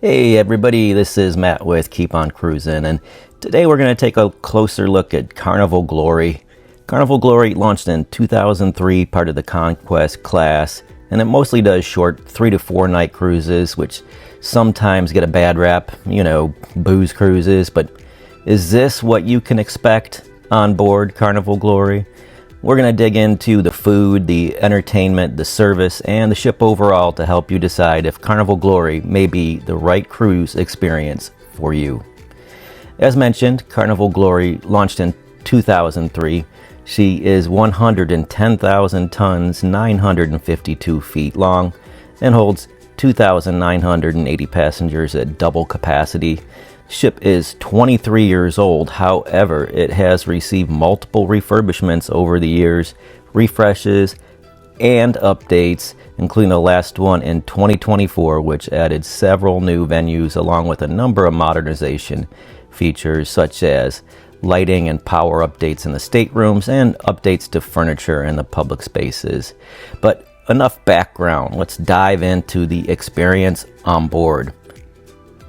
Hey everybody, this is Matt with Keep On Cruising, and today we're going to take a closer look at Carnival Glory. Carnival Glory launched in 2003, part of the Conquest class, and it mostly does short 3 to 4 night cruises, which sometimes get a bad rap, booze cruises, but is this what you can expect on board Carnival Glory? We're going to dig into the food, the entertainment, the service, and the ship overall to help you decide if Carnival Glory may be the right cruise experience for you. As mentioned, Carnival Glory launched in 2003. She is 110,000 tons, 952 feet long, and holds 2,980 passengers at double capacity. Ship is 23 years old. However, it has received multiple refurbishments over the years, refreshes, and updates, including the last one in 2024, which added several new venues along with a number of modernization features such as lighting and power updates in the staterooms and updates to furniture in the public spaces. But enough background. Let's dive into the experience on board.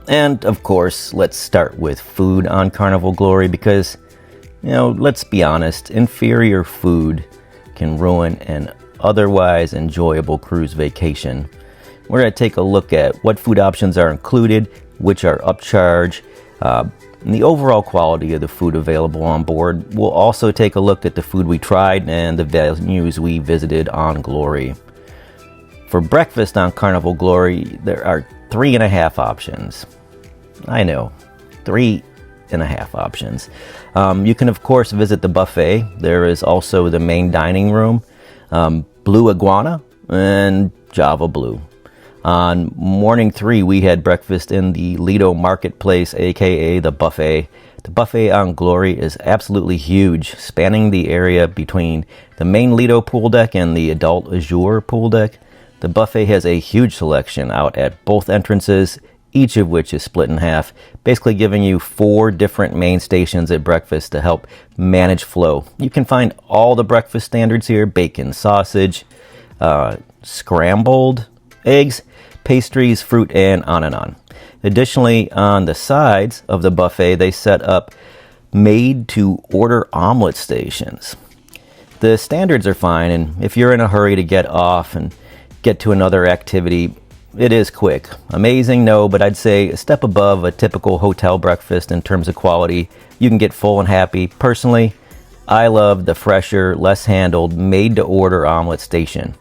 And of course, let's start with food on Carnival Glory because, let's be honest, inferior food can ruin an otherwise enjoyable cruise vacation. We're going to take a look at what food options are included, which are upcharge, and the overall quality of the food available on board. We'll also take a look at the food we tried and the venues we visited on Glory. For breakfast on Carnival Glory, there are 3.5 options. I know, 3.5 options. You can, of course, visit the buffet. There is also the main dining room, Blue Iguana, and Java Blue. On morning 3, we had breakfast in the Lido Marketplace, aka the buffet. The buffet on Glory is absolutely huge, spanning the area between the main Lido pool deck and the adult Azure pool deck. The buffet has a huge selection out at both entrances, each of which is split in half, basically giving you 4 different main stations at breakfast to help manage flow. You can find all the breakfast standards here: bacon, sausage, scrambled eggs, pastries, fruit, and on and on. Additionally, on the sides of the buffet, they set up made-to-order omelet stations. The standards are fine, and if you're in a hurry to get off and get to another activity, it is quick. Amazing, no, but I'd say a step above a typical hotel breakfast in terms of quality. You can get full and happy. Personally, I love the fresher, less handled, made-to-order omelet station.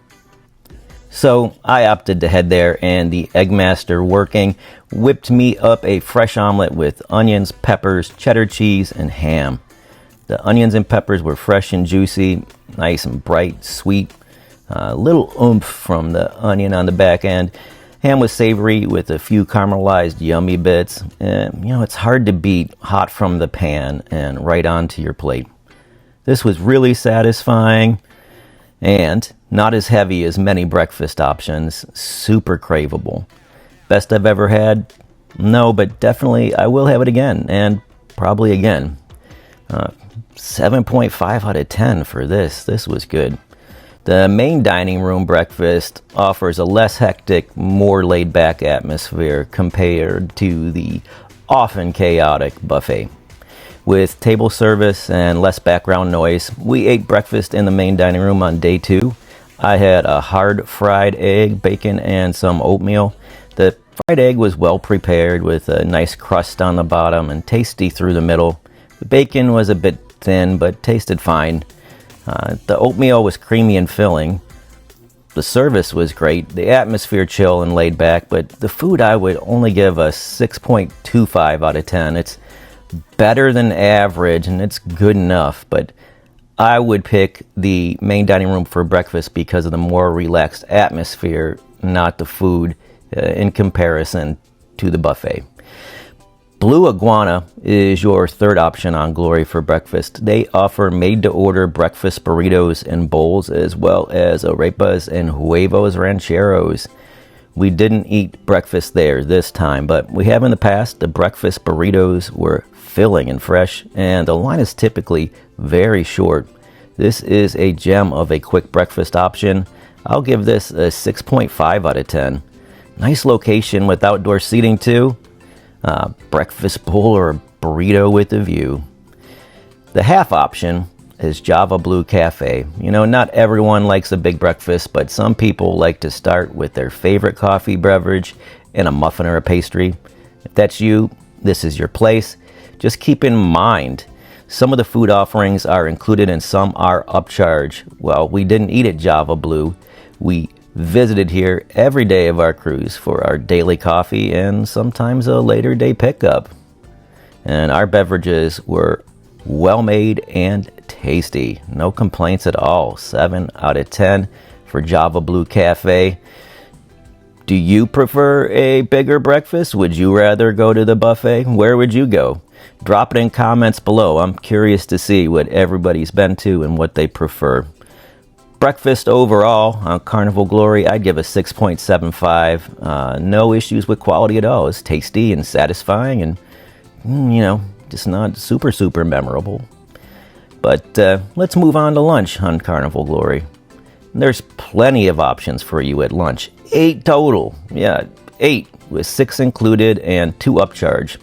So I opted to head there, and the Eggmaster working whipped me up a fresh omelet with onions, peppers, cheddar cheese, and ham. The onions and peppers were fresh and juicy, nice and bright, sweet. A little oomph from the onion on the back end. Ham was savory with a few caramelized yummy bits. It's hard to beat hot from the pan and right onto your plate. This was really satisfying and not as heavy as many breakfast options. Super craveable. Best I've ever had? No, but definitely I will have it again, and probably again. 7.5 out of 10 for this. This was good. The main dining room breakfast offers a less hectic, more laid-back atmosphere compared to the often chaotic buffet. With table service and less background noise, we ate breakfast in the main dining room on day 2. I had a hard fried egg, bacon, and some oatmeal. The fried egg was well prepared with a nice crust on the bottom and tasty through the middle. The bacon was a bit thin but tasted fine. The oatmeal was creamy and filling. The service was great. The atmosphere chill and laid back, but the food I would only give a 6.25 out of 10. It's better than average and it's good enough, but I would pick the main dining room for breakfast because of the more relaxed atmosphere, not the food, in comparison to the buffet. Blue Iguana is your third option on Glory for breakfast. They offer made-to-order breakfast burritos and bowls, as well as arepas and huevos rancheros. We didn't eat breakfast there this time, but we have in the past. The breakfast burritos were filling and fresh, and the line is typically very short. This is a gem of a quick breakfast option. I'll give this a 6.5 out of 10. Nice location with outdoor seating too. Breakfast bowl or a burrito with a view. The half option is Java Blue Cafe. You know, not everyone likes a big breakfast, but some people like to start with their favorite coffee beverage and a muffin or a pastry. If that's you, this is your place. Just keep in mind, some of the food offerings are included and some are upcharge. Well, we didn't eat at Java Blue. We visited here every day of our cruise for our daily coffee and sometimes a later day pickup. And our beverages were well made and tasty. No complaints at all. 7 out of 10 for Java Blue Cafe. Do you prefer a bigger breakfast? Would you rather go to the buffet? Where would you go? Drop it in comments below. I'm curious to see what everybody's been to and what they prefer. Breakfast overall on Carnival Glory, I'd give a 6.75. No issues with quality at all. It's tasty and satisfying and, just not super memorable. But let's move on to lunch on Carnival Glory. There's plenty of options for you at lunch. 8 total. Yeah, 8 with 6 included and 2 upcharge.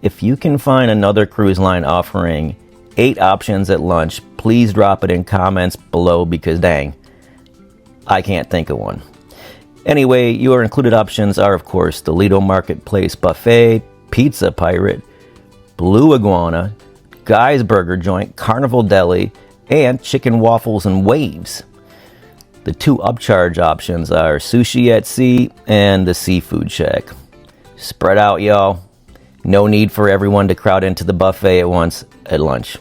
If you can find another cruise line offering 8 options at lunch, please drop it in comments below because dang, I can't think of one. Anyway, your included options are of course the Lido Marketplace Buffet, Pizza Pirate, Blue Iguana, Guy's Burger Joint, Carnival Deli, and Chicken Waffles and Waves. The 2 upcharge options are Sushi at Sea and the Seafood Shack. Spread out, y'all. No need for everyone to crowd into the buffet at once at lunch.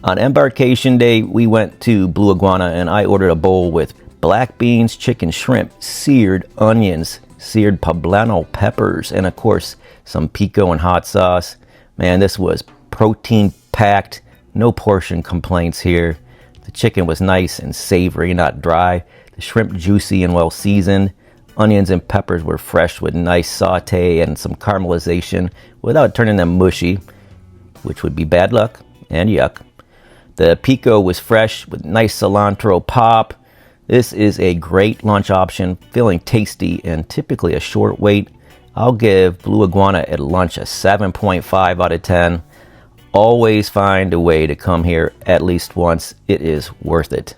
On embarkation day, we went to Blue Iguana and I ordered a bowl with black beans, chicken, shrimp, seared onions, seared poblano peppers, and of course, some pico and hot sauce. Man, this was protein packed. No portion complaints here. The chicken was nice and savory, not dry. The shrimp juicy and well seasoned. Onions and peppers were fresh with nice saute and some caramelization without turning them mushy, which would be bad luck and yuck. The pico was fresh with nice cilantro pop. This is a great lunch option, feeling tasty and typically a short wait. I'll give Blue Iguana at lunch a 7.5 out of 10. Always find a way to come here at least once. It is worth it.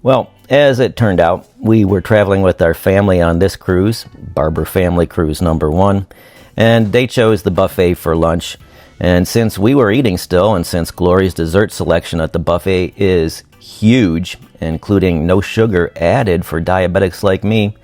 Well, as it turned out, we were traveling with our family on this cruise, Barber Family Cruise number 1, and they chose the buffet for lunch. And since we were eating still, and since Glory's dessert selection at the buffet is huge, including no sugar added for diabetics like me,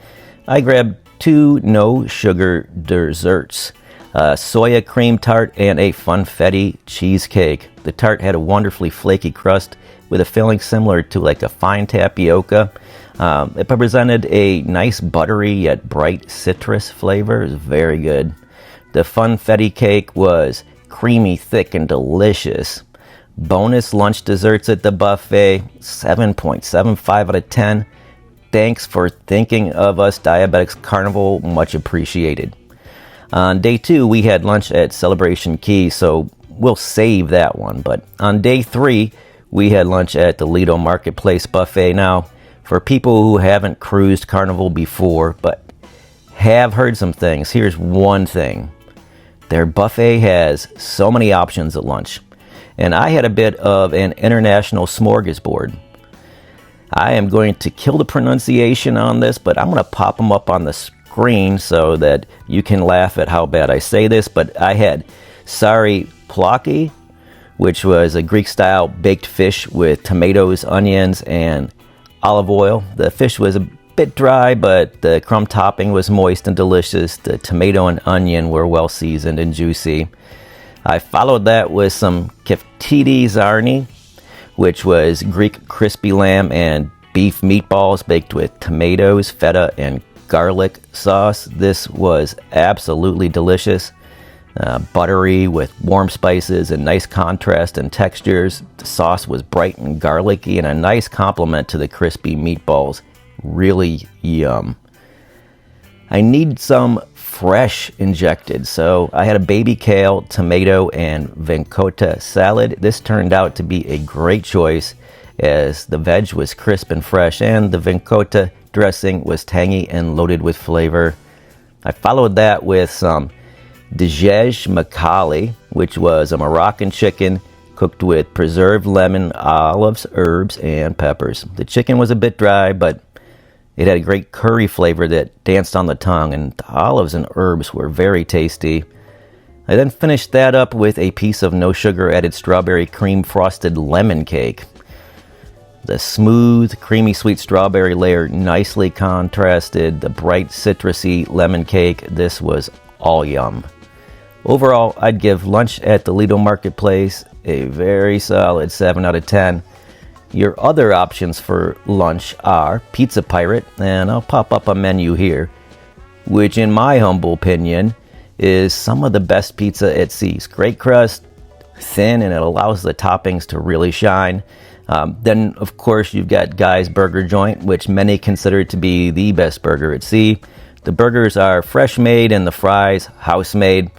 I grabbed 2 no sugar desserts. A soya cream tart and a funfetti cheesecake. The tart had a wonderfully flaky crust with a filling similar to like a fine tapioca. It presented a nice buttery yet bright citrus flavor. It was very good. The funfetti cake was creamy, thick, and delicious. Bonus lunch desserts at the buffet, 7.75 out of 10. Thanks for thinking of us Diabetics Carnival, much appreciated. On day 2, we had lunch at Celebration Key, so we'll save that one. But on day 3, we had lunch at the Lido Marketplace Buffet. Now, for people who haven't cruised Carnival before, but have heard some things, here's one thing. Their buffet has so many options at lunch. And I had a bit of an international smorgasbord. I am going to kill the pronunciation on this, but I'm going to pop them up on the screen so that you can laugh at how bad I say this. But I had sari plaki, which was a Greek-style baked fish with tomatoes, onions, and olive oil. The fish was a bit dry, but the crumb topping was moist and delicious. The tomato and onion were well seasoned and juicy. I followed that with some keftiti zarni, which was Greek crispy lamb and beef meatballs baked with tomatoes, feta, and garlic sauce. This was absolutely delicious. Buttery with warm spices and nice contrast and textures. The sauce was bright and garlicky and a nice complement to the crispy meatballs. Really yum. I need some fresh injected, so I had a baby kale, tomato, and vincota salad. This turned out to be a great choice as the veg was crisp and fresh and the vincota dressing was tangy and loaded with flavor. I followed that with some djej makali, which was a Moroccan chicken cooked with preserved lemon, olives, herbs, and peppers. The chicken was a bit dry, but it had a great curry flavor that danced on the tongue, and the olives and herbs were very tasty. I then finished that up with a piece of no sugar added strawberry cream frosted lemon cake. The smooth, creamy sweet strawberry layer nicely contrasted the bright citrusy lemon cake. This was all yum. Overall, I'd give lunch at the Lido Marketplace a very solid 7 out of 10. Your other options for lunch are Pizza Pirate, and I'll pop up a menu here, which in my humble opinion is some of the best pizza at sea. Great crust, thin, and it allows the toppings to really shine. Then, of course, you've got Guy's Burger Joint, which many consider to be the best burger at sea. The burgers are fresh made and the fries house made.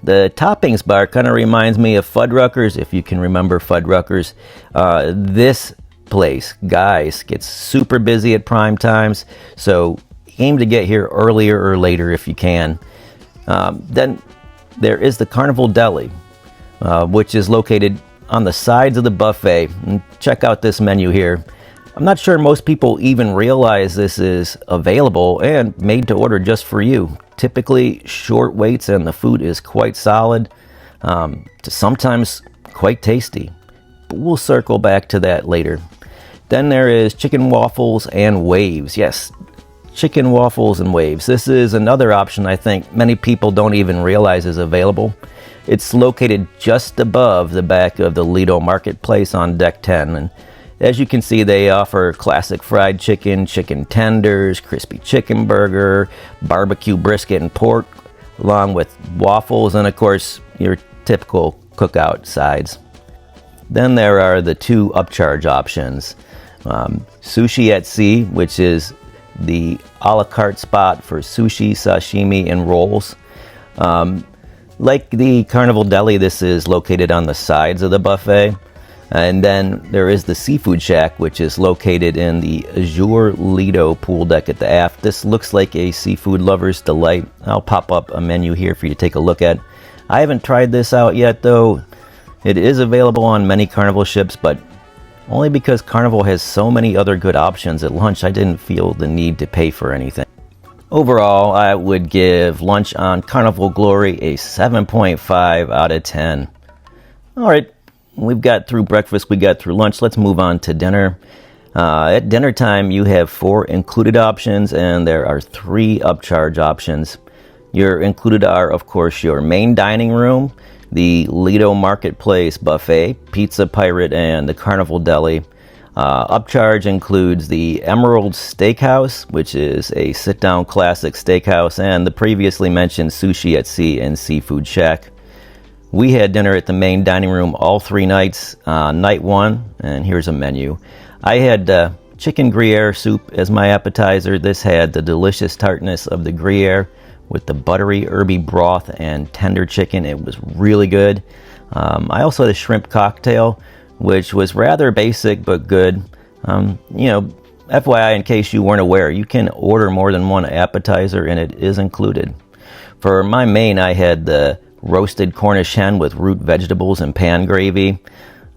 The toppings bar kind of reminds me of Fuddruckers, if you can remember Fuddruckers. This place, Guy's, gets super busy at prime times, so aim to get here earlier or later if you can. Then there is the Carnival Deli, which is located on the sides of the buffet. And check out this menu here. I'm not sure most people even realize this is available and made to order just for you. Typically short waits and the food is quite solid, sometimes quite tasty. But we'll circle back to that later. Then there is chicken waffles and waves. Yes, chicken waffles and waves. This is another option I think many people don't even realize is available. It's located just above the back of the Lido Marketplace on Deck 10. And as you can see, they offer classic fried chicken, chicken tenders, crispy chicken burger, barbecue brisket and pork, along with waffles and, of course, your typical cookout sides. Then there are the two upcharge options. Sushi at Sea, which is the a la carte spot for sushi, sashimi, and rolls. Like the Carnival Deli, this is located on the sides of the buffet. And then there is the Seafood Shack, which is located in the Azure Lido pool deck at the aft. This looks like a seafood lover's delight. I'll pop up a menu here for you to take a look at. I haven't tried this out yet, though. It is available on many Carnival ships, but only because Carnival has so many other good options at lunch, I didn't feel the need to pay for anything. Overall, I would give lunch on Carnival Glory a 7.5 out of 10. All right, we've got through breakfast, we got through lunch. Let's move on to dinner. At dinner time, you have 4 included options, and there are 3 upcharge options. Your included are, of course, your main dining room, the Lido Marketplace buffet, Pizza Pirate, and the Carnival Deli. Upcharge includes the Emerald Steakhouse, which is a sit-down classic steakhouse, and the previously mentioned Sushi at Sea and Seafood Shack. We had dinner at the main dining room all 3 nights. Night 1, and here's a menu. I had chicken Gruyere soup as my appetizer. This had the delicious tartness of the Gruyere with the buttery, herby broth and tender chicken. It was really good. I also had a shrimp cocktail, which was rather basic but good. FYI, in case you weren't aware, you can order more than one appetizer and it is included. For my main, I had the roasted Cornish hen with root vegetables and pan gravy.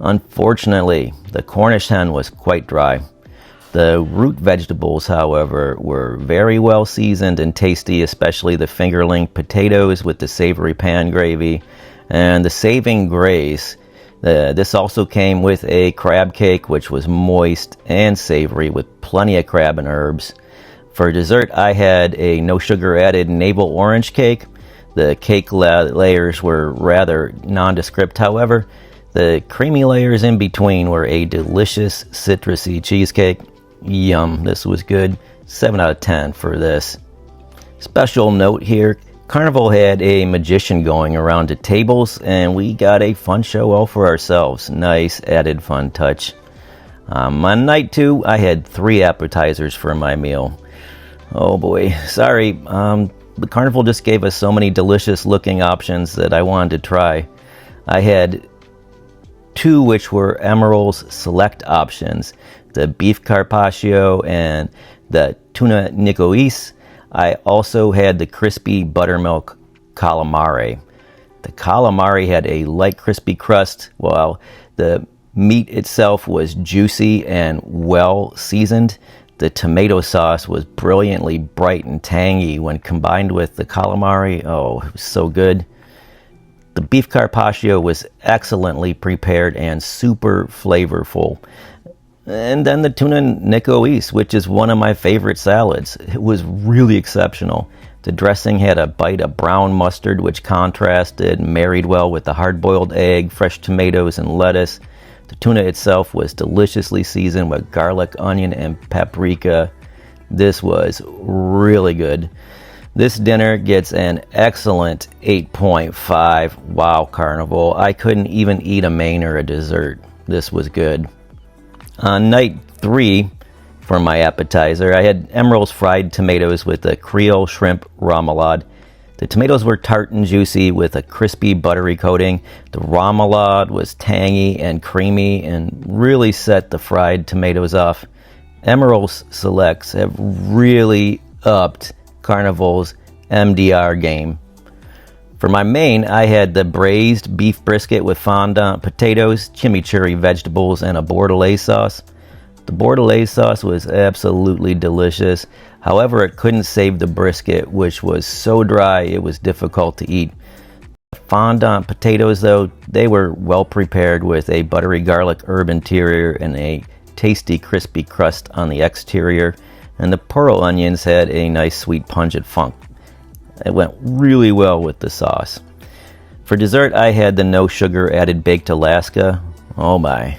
Unfortunately, the Cornish hen was quite dry. The root vegetables, however, were very well seasoned and tasty, especially the fingerling potatoes with the savory pan gravy and the saving grace. This also came with a crab cake, which was moist and savory with plenty of crab and herbs. For dessert, I had a no sugar added navel orange cake. The cake layers were rather nondescript, however. The creamy layers in between were a delicious citrusy cheesecake. Yum, this was good. 7 out of 10 for this. Special note here, Carnival had a magician going around to tables, and we got a fun show all for ourselves. Nice added fun touch. On night 2, I had 3 appetizers for my meal. Oh boy, sorry. The Carnival just gave us so many delicious looking options that I wanted to try. I had 2 which were Emerald's select options, the beef carpaccio and the tuna nicoise. I also had the crispy buttermilk calamari. The calamari had a light crispy crust, while the meat itself was juicy and well seasoned. The tomato sauce was brilliantly bright and tangy when combined with the calamari. Oh, it was so good. The beef carpaccio was excellently prepared and super flavorful. And then the tuna nicoise, which is one of my favorite salads. It was really exceptional. The dressing had a bite of brown mustard, which contrasted, married well with the hard-boiled egg, fresh tomatoes, and lettuce. The tuna itself was deliciously seasoned with garlic, onion, and paprika. This was really good. This dinner gets an excellent 8.5. Wow, Carnival. I couldn't even eat a main or a dessert. This was good. On night 3, for my appetizer, I had Emerald's fried tomatoes with a Creole shrimp remoulade. The tomatoes were tart and juicy with a crispy, buttery coating. The remoulade was tangy and creamy and really set the fried tomatoes off. Emerald's selects have really upped Carnival's MDR game. For my main, I had the braised beef brisket with fondant potatoes, chimichurri vegetables, and a bordelaise sauce. The bordelaise sauce was absolutely delicious. However, it couldn't save the brisket, which was so dry it was difficult to eat. The fondant potatoes, though, they were well prepared with a buttery garlic herb interior and a tasty crispy crust on the exterior. And the pearl onions had a nice sweet pungent funk. It went really well with the sauce. For dessert, I had the no sugar added baked Alaska. Oh my.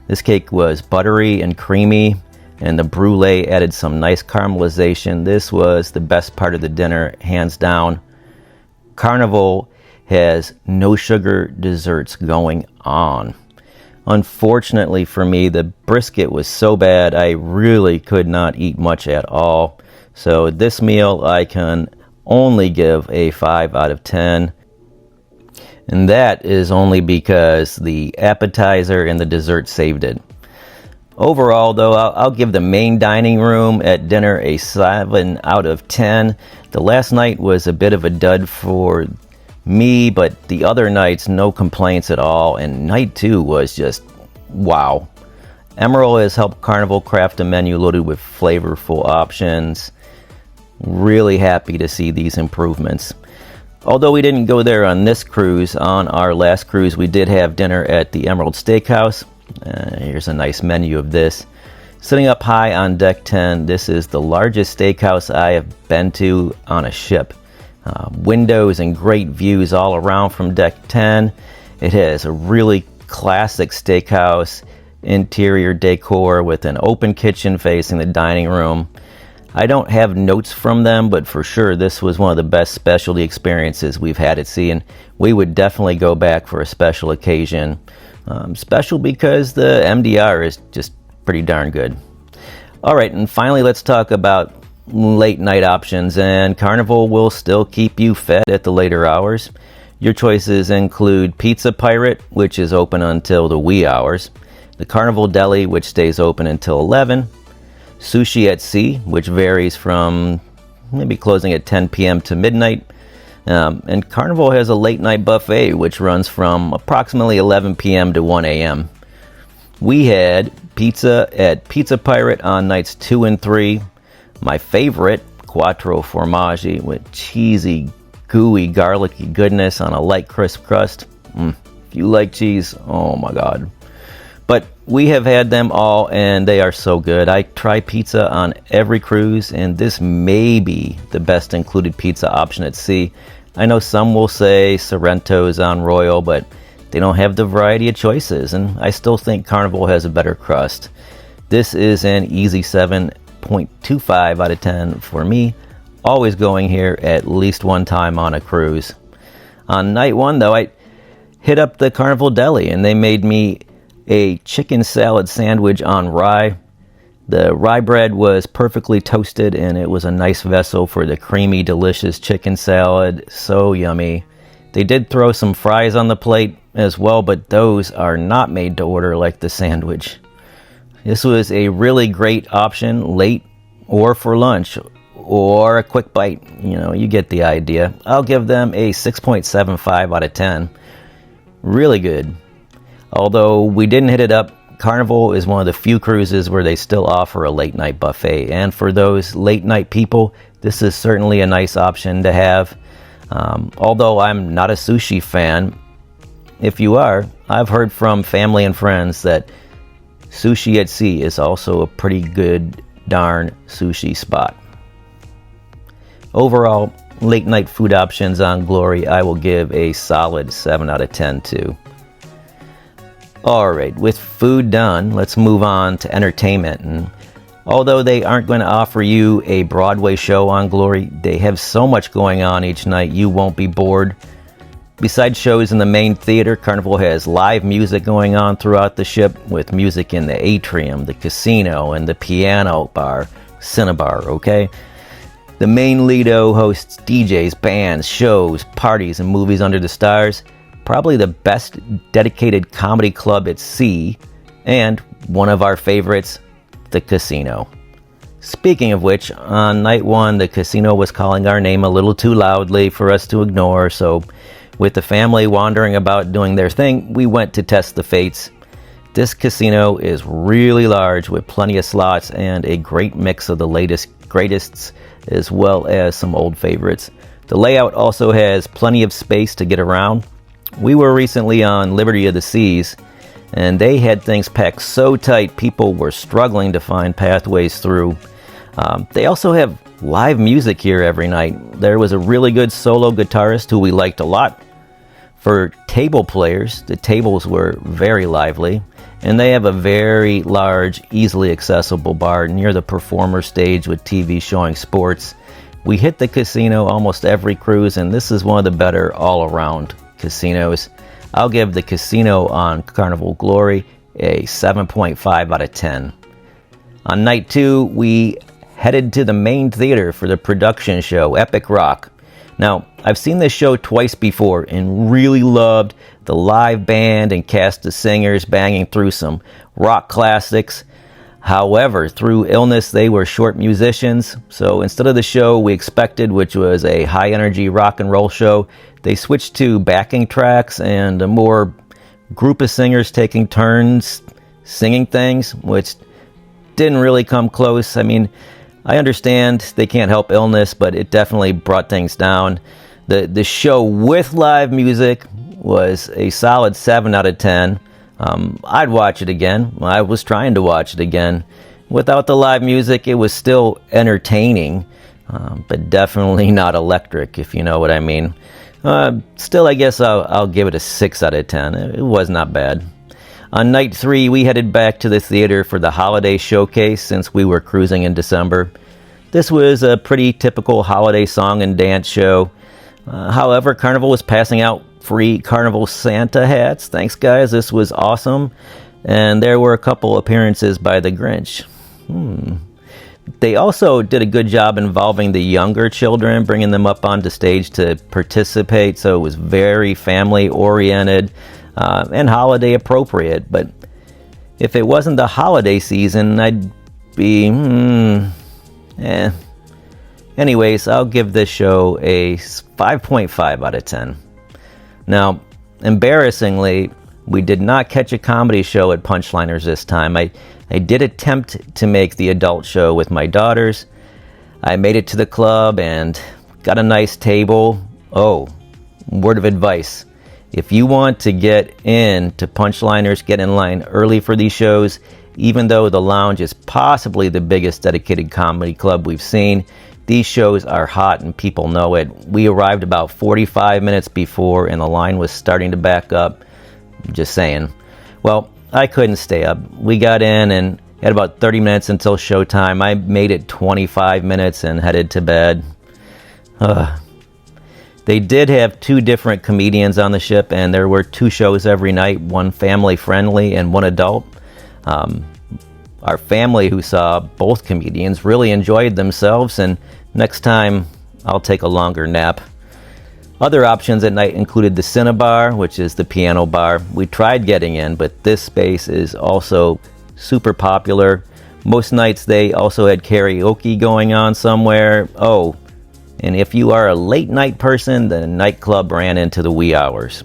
This cake was buttery and creamy, and the brulee added some nice caramelization. This was the best part of the dinner, hands down. Carnival has no sugar desserts going on. Unfortunately for me, the brisket was so bad I really could not eat much at all. So this meal I can only give a 5 out of 10. And that is only because the appetizer and the dessert saved it. Overall, though, I'll give the main dining room at dinner a 7 out of 10. The last night was a bit of a dud for me, but the other nights, no complaints at all. And night 2 was just wow. Emerald has helped Carnival craft a menu loaded with flavorful options. Really happy to see these improvements. Although we didn't go there on this cruise, on our last cruise we did have dinner at the Emerald Steakhouse. Here's a nice menu of this. Sitting up high on deck 10, this is the largest steakhouse I have been to on a ship. Windows and great views all around from deck 10. It has a really classic steakhouse interior decor with an open kitchen facing the dining room. I don't have notes from them, but for sure this was one of the best specialty experiences we've had at sea, and we would definitely go back for a special occasion. Special because the MDR is just pretty darn good. Alright, and finally let's talk about late night options, and Carnival will still keep you fed at the later hours. Your choices include Pizza Pirate, which is open until the wee hours, the Carnival Deli, which stays open until 11, Sushi at Sea, which varies from maybe closing at 10 p.m. to midnight. And Carnival has a late night buffet, which runs from approximately 11 p.m. to 1 a.m. We had pizza at Pizza Pirate on nights 2 and 3. My favorite, Quattro Formaggi, with cheesy, gooey, garlicky goodness on a light crisp crust. If you like cheese, oh my god. But we have had them all, and they are so good. I try pizza on every cruise, and this may be the best included pizza option at sea. I know some will say Sorrento's on Royal, but they don't have the variety of choices, and I still think Carnival has a better crust. This is an easy 7.25 out of 10 for me. Always going here at least one time on a cruise. On night 1, though, I hit up the Carnival Deli, and they made me a chicken salad sandwich on rye. The rye bread was perfectly toasted, and it was a nice vessel for the creamy, delicious chicken salad. So yummy. They did throw some fries on the plate as well, but those are not made to order like the sandwich. This was a really great option late or for lunch, or a quick bite. You know, you get the idea. I'll give them a 6.75 out of 10. Really good. Although we didn't hit it up, Carnival is one of the few cruises where they still offer a late night buffet. And for those late night people, this is certainly a nice option to have. Although I'm not a sushi fan, if you are, I've heard from family and friends that Sushi at Sea is also a pretty good darn sushi spot. Overall, late night food options on Glory, I will give a solid 7 out of 10 too. Alright, with food done, let's move on to entertainment. And although they aren't going to offer you a Broadway show on Glory, they have so much going on each night you won't be bored. Besides shows in the main theater, Carnival has live music going on throughout the ship, with music in the atrium, the casino, and the piano bar, Cinnabar, okay? The main Lido hosts DJs, bands, shows, parties, and movies under the stars. Probably the best dedicated comedy club at sea, and one of our favorites, the casino. Speaking of which, on night one, the casino was calling our name a little too loudly for us to ignore, so with the family wandering about doing their thing, we went to test the fates. This casino is really large with plenty of slots and a great mix of the latest greatest as well as some old favorites. The layout also has plenty of space to get around. We were recently on Liberty of the Seas, and they had things packed so tight people were struggling to find pathways through. They also have live music here every night. There was a really good solo guitarist who we liked a lot. For table players, the tables were very lively, and they have a very large, easily accessible bar near the performer stage with TV showing sports. We hit the casino almost every cruise, and this is one of the better all-around casinos. I'll give the casino on Carnival Glory a 7.5 out of 10. On night 2, we headed to the main theater for the production show, Epic Rock. Now, I've seen this show twice before and really loved the live band and cast of singers banging through some rock classics. However, through illness, they were short musicians, so instead of the show we expected, which was a high-energy rock and roll show, they switched to backing tracks and a more group of singers taking turns singing things, which didn't really come close. I mean, I understand they can't help illness, but it definitely brought things down. The show with live music was a solid 7 out of 10. I'd watch it again. I was trying to watch it again. Without the live music, it was still entertaining, but definitely not electric, if you know what I mean. Still, I guess I'll give it a 6 out of 10. It was not bad. On night 3, we headed back to the theater for the holiday showcase since we were cruising in December. This was a pretty typical holiday song and dance show. However, Carnival was passing out free Carnival Santa hats. Thanks, guys. This was awesome. And there were a couple appearances by the Grinch. They also did a good job involving the younger children, bringing them up onto stage to participate, so it was very family-oriented. And holiday appropriate, but if it wasn't the holiday season, I'd be, Anyways, I'll give this show a 5.5 out of 10. Now, embarrassingly, we did not catch a comedy show at Punchliners this time. I did attempt to make the adult show with my daughters. I made it to the club and got a nice table. Oh, word of advice. If you want to get in to Punchliners, get in line early for these shows. Even though the lounge is possibly the biggest dedicated comedy club we've seen, these shows are hot and people know it. We arrived about 45 minutes before and the line was starting to back up. Just saying. Well, I couldn't stay up. We got in and had about 30 minutes until showtime. I made it 25 minutes and headed to bed. They did have 2 different comedians on the ship, and there were 2 shows every night, one family-friendly and one adult. Our family, who saw both comedians, really enjoyed themselves, and next time I'll take a longer nap. Other options at night included the Cinnabar, which is the piano bar. We tried getting in, but this space is also super popular. Most nights they also had karaoke going on somewhere. Oh, and if you are a late night person, the nightclub ran into the wee hours.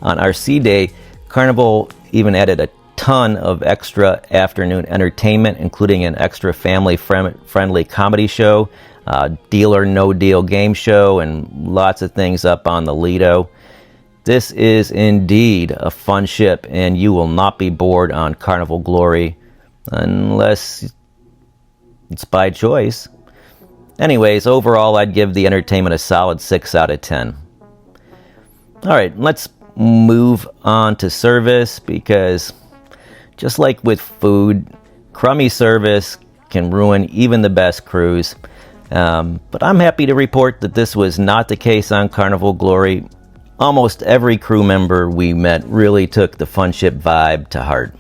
On our C Day, Carnival even added a ton of extra afternoon entertainment, including an extra family-friendly comedy show, Deal or No Deal game show, and lots of things up on the Lido. This is indeed a fun ship, and you will not be bored on Carnival Glory, unless it's by choice. Anyways, overall, I'd give the entertainment a solid 6 out of 10. Alright, let's move on to service, because just like with food, crummy service can ruin even the best cruise. But I'm happy to report that this was not the case on Carnival Glory. Almost every crew member we met really took the fun ship vibe to heart.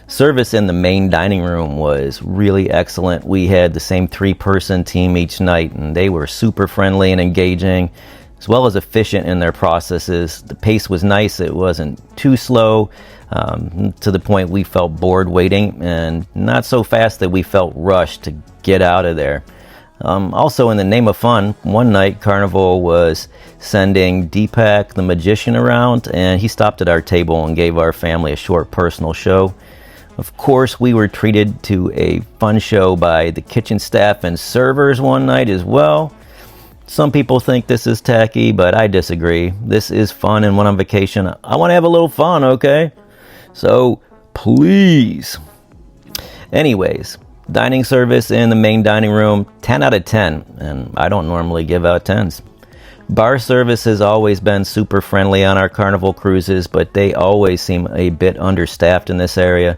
Service in the main dining room was really excellent. We had the same 3-person team each night, and they were super friendly and engaging, as well as efficient in their processes. The pace was nice. It wasn't too slow, to the point we felt bored waiting, and not so fast that we felt rushed to get out of there. Also, in the name of fun, one night Carnival was sending Deepak the magician around, and he stopped at our table and gave our family a short personal show. Of course, we were treated to a fun show by the kitchen staff and servers one night as well. Some people think this is tacky, but I disagree. This is fun, and when I'm on vacation, I want to have a little fun, okay? So, please. Anyways, dining service in the main dining room, 10 out of 10, and I don't normally give out 10s. Bar service has always been super friendly on our Carnival cruises, but they always seem a bit understaffed in this area.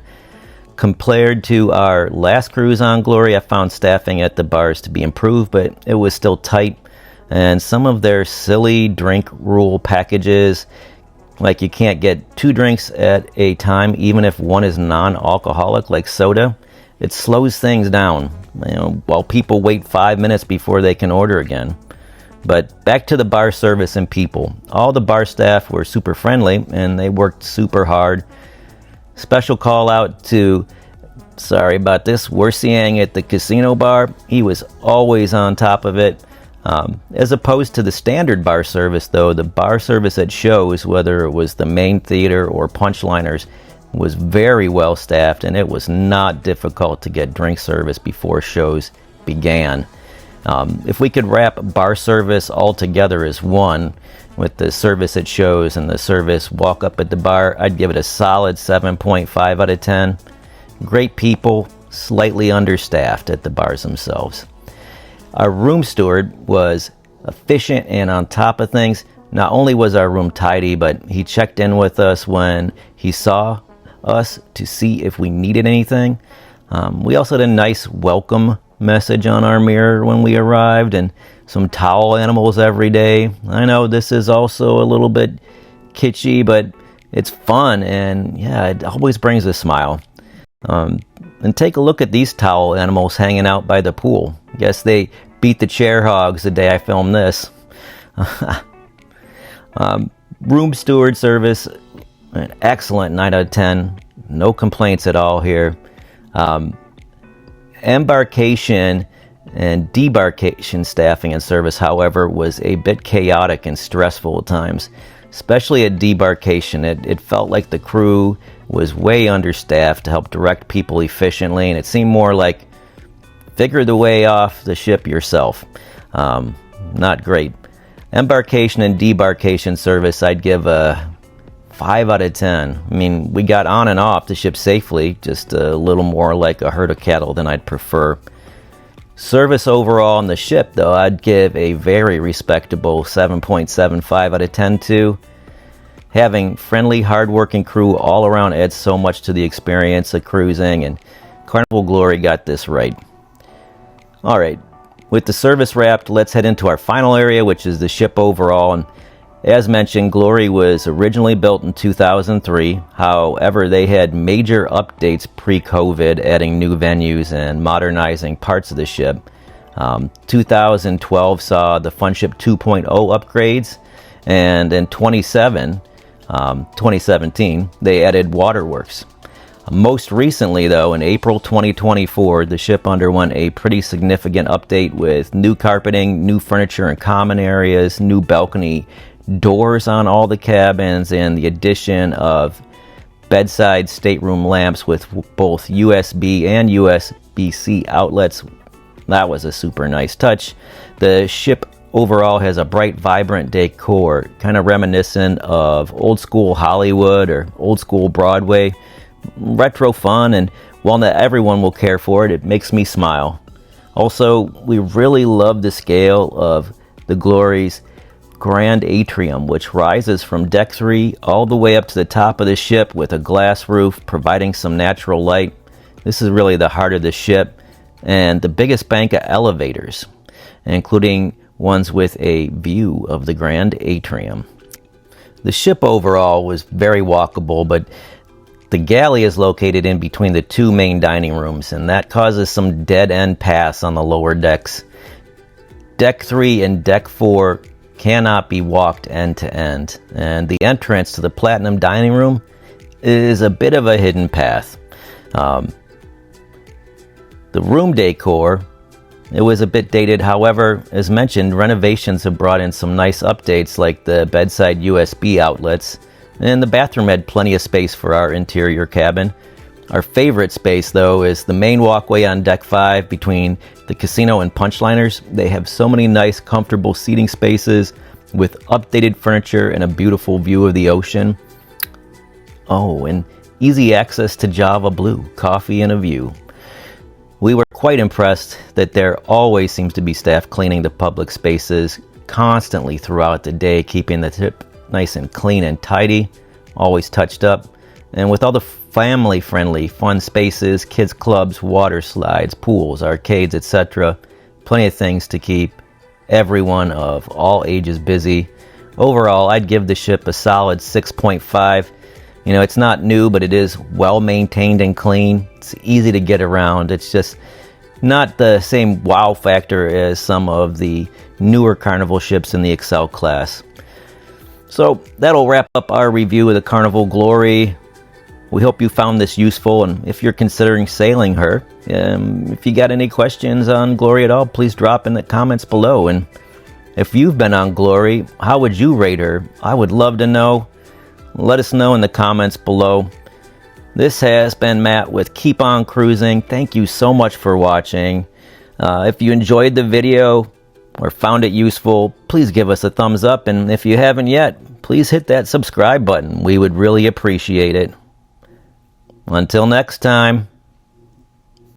Compared to our last cruise on Glory, I found staffing at the bars to be improved, but it was still tight, and some of their silly drink rule packages, like you can't get 2 drinks at a time even if one is non-alcoholic, like soda, it slows things down, while people wait 5 minutes before they can order again. But back to the bar service and people. All the bar staff were super friendly, and they worked super hard. Special call out to, sorry about this, Wersiang at the casino bar. He was always on top of it. As opposed to the standard bar service, though, the bar service at shows, whether it was the main theater or punchliners, was very well staffed, and it was not difficult to get drink service before shows began. If we could wrap bar service all together as one, with the service at shows and the service walk up at the bar, I'd give it a solid 7.5 out of 10. Great people, slightly understaffed at the bars themselves. Our room steward was efficient and on top of things. Not only was our room tidy, but he checked in with us when he saw us to see if we needed anything. We also had a nice welcome message on our mirror when we arrived, and some towel animals every day. I know this is also a little bit kitschy, but it's fun, and yeah, it always brings a smile. And take a look at these towel animals hanging out by the pool. Guess they beat the chair hogs the day I filmed this. Room steward service, an excellent 9 out of 10. No complaints at all here. Embarkation and debarkation staffing and service, however, was a bit chaotic and stressful at times. Especially at debarkation, it felt like the crew was way understaffed to help direct people efficiently, and it seemed more like figure the way off the ship yourself. Not great. Embarkation and debarkation service, I'd give a 5 out of 10. I mean, we got on and off the ship safely, just a little more like a herd of cattle than I'd prefer. Service overall on the ship, though, I'd give a very respectable 7.75 out of 10 to. Having friendly, hardworking crew all around adds so much to the experience of cruising, and Carnival Glory got this right. Alright, with the service wrapped, let's head into our final area, which is the ship overall. And as mentioned, Glory was originally built in 2003. However, they had major updates pre-COVID, adding new venues and modernizing parts of the ship. 2012 saw the Funship 2.0 upgrades, and in 2017, they added waterworks. Most recently, though, in April 2024, the ship underwent a pretty significant update with new carpeting, new furniture in common areas, new balcony doors on all the cabins, and the addition of bedside stateroom lamps with both USB and USB-C outlets. That was a super nice touch. The ship overall has a bright, vibrant decor, kind of reminiscent of old school Hollywood or old school Broadway. Retro fun, and while not everyone will care for it, it makes me smile. Also, we really love the scale of the Glory's grand atrium, which rises from deck 3 all the way up to the top of the ship with a glass roof providing some natural light. This is really the heart of the ship, and the biggest bank of elevators, including ones with a view of the grand atrium. The ship overall was very walkable, but the galley is located in between the two main dining rooms, and that causes some dead-end paths on the lower decks. Deck 3 and Deck 4 cannot be walked end to end, and the entrance to the Platinum Dining Room is a bit of a hidden path. The room decor, it was a bit dated. However, as mentioned, renovations have brought in some nice updates like the bedside USB outlets, and the bathroom had plenty of space for our interior cabin. Our favorite space, though, is the main walkway on Deck 5 between the casino and punchliners. They have so many nice, comfortable seating spaces with updated furniture and a beautiful view of the ocean. Oh, and easy access to Java Blue, coffee and a view. We were quite impressed that there always seems to be staff cleaning the public spaces constantly throughout the day, keeping the ship nice and clean and tidy, always touched up. And with all the family-friendly fun spaces, kids clubs, water slides, pools, arcades, etc. Plenty of things to keep everyone of all ages busy. Overall, I'd give the ship a solid 6.5. You know, it's not new, but it is well maintained and clean. It's easy to get around. It's just not the same wow factor as some of the newer Carnival ships in the Excel class. So that'll wrap up our review of the Carnival Glory. We hope you found this useful, and if you're considering sailing her, if you got any questions on Glory at all, please drop in the comments below. And if you've been on Glory, how would you rate her? I would love to know. Let us know in the comments below. This has been Matt with Keep On Cruising. Thank you so much for watching. If you enjoyed the video or found it useful, please give us a thumbs up. And if you haven't yet, please hit that subscribe button. We would really appreciate it. Until next time.